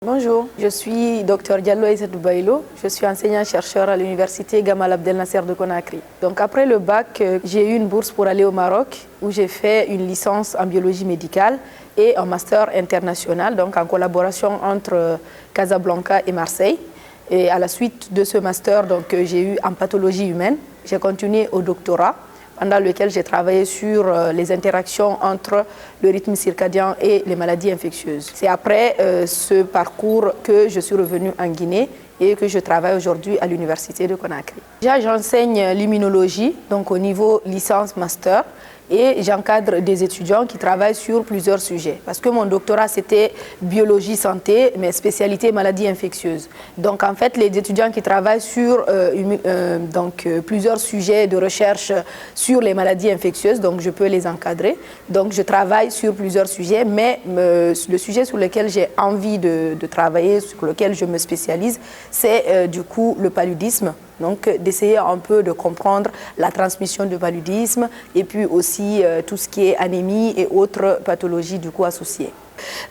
Bonjour, je suis Dr Diallo Aïssatou Baïlo, je suis enseignant-chercheur à l'université Gamal Abdel Nasser de Conakry. Donc après le bac, j'ai eu une bourse pour aller au Maroc où j'ai fait une licence en biologie médicale et un master international, donc en collaboration entre Casablanca et Marseille. Et à la suite de ce master, j'ai eu en pathologie humaine, j'ai continué au doctorat, pendant lequel j'ai travaillé sur les interactions entre le rythme circadien et les maladies infectieuses. C'est après ce parcours que je suis revenue en Guinée et que je travaille aujourd'hui à l'université de Conakry. Déjà, j'enseigne l'immunologie, donc au niveau licence-master, et j'encadre des étudiants qui travaillent sur plusieurs sujets. Parce que mon doctorat, c'était biologie santé, mais spécialité maladies infectieuses. Donc en fait, les étudiants qui travaillent sur plusieurs sujets de recherche sur les maladies infectieuses, donc je peux les encadrer. Donc je travaille sur plusieurs sujets, mais le sujet sur lequel j'ai envie de travailler, sur lequel je me spécialise, c'est du coup le paludisme. Donc d'essayer un peu de comprendre la transmission du paludisme et puis aussi tout ce qui est anémie et autres pathologies du coup associées.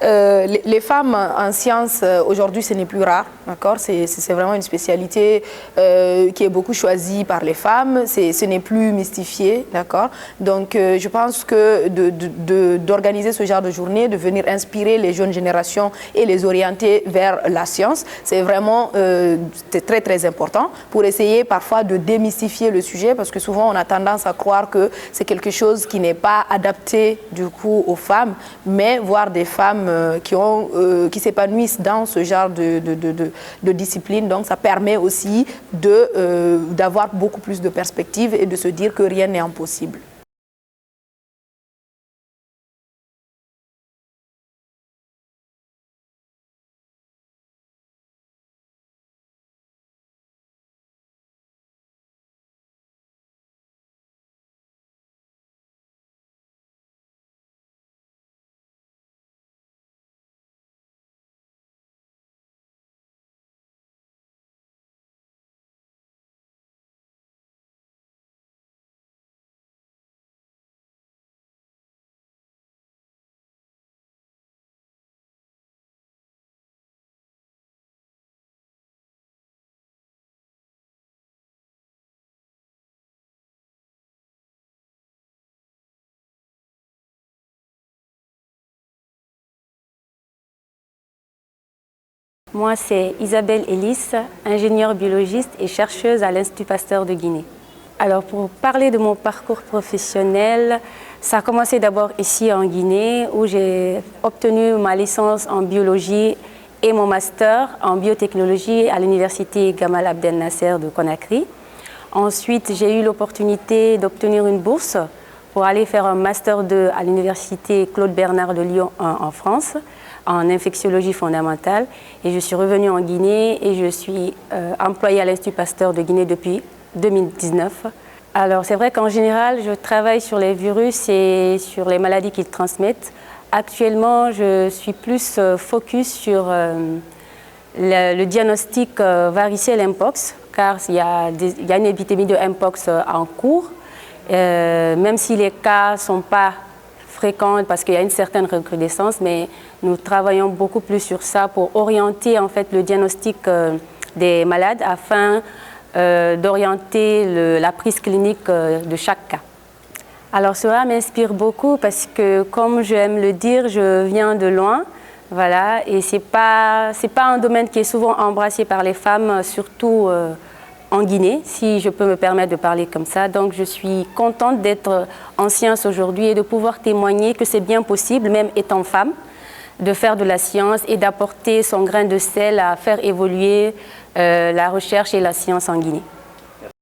Les femmes en sciences, aujourd'hui, ce n'est plus rare, d'accord? C'est vraiment une spécialité qui est beaucoup choisie par les femmes, ce n'est plus mystifié, d'accord? Donc, je pense que d'organiser ce genre de journée, de venir inspirer les jeunes générations et les orienter vers la science, c'est vraiment très, très important pour essayer parfois de démystifier le sujet, parce que souvent, on a tendance à croire que c'est quelque chose qui n'est pas adapté, du coup, aux femmes, mais voir des femmes qui s'épanouissent dans ce genre de discipline. Donc, ça permet aussi d'avoir beaucoup plus de perspectives et de se dire que rien n'est impossible. Moi, c'est Isabelle Ellis, ingénieure biologiste et chercheuse à l'Institut Pasteur de Guinée. Alors, pour parler de mon parcours professionnel, ça a commencé d'abord ici en Guinée, où j'ai obtenu ma licence en biologie et mon master en biotechnologie à l'université Gamal Abdel Nasser de Conakry. Ensuite, j'ai eu l'opportunité d'obtenir une bourse pour aller faire un master 2 à l'université Claude Bernard de Lyon en France, en infectiologie fondamentale. Et je suis revenue en Guinée et je suis employée à l'Institut Pasteur de Guinée depuis 2019. Alors c'est vrai qu'en général, je travaille sur les virus et sur les maladies qu'ils transmettent. Actuellement, je suis plus focus sur le diagnostic varicelle Mpox, car il y a une épidémie de Mpox en cours. Même si les cas ne sont pas fréquents parce qu'il y a une certaine recrudescence, mais nous travaillons beaucoup plus sur ça pour orienter en fait le diagnostic des malades afin d'orienter la prise clinique de chaque cas. Alors cela m'inspire beaucoup parce que, comme j'aime le dire, je viens de loin, voilà, et c'est pas un domaine qui est souvent embrassé par les femmes, surtout en Guinée, si je peux me permettre de parler comme ça. Donc je suis contente d'être en sciences aujourd'hui et de pouvoir témoigner que c'est bien possible, même étant femme, de faire de la science et d'apporter son grain de sel à faire évoluer la recherche et la science en Guinée.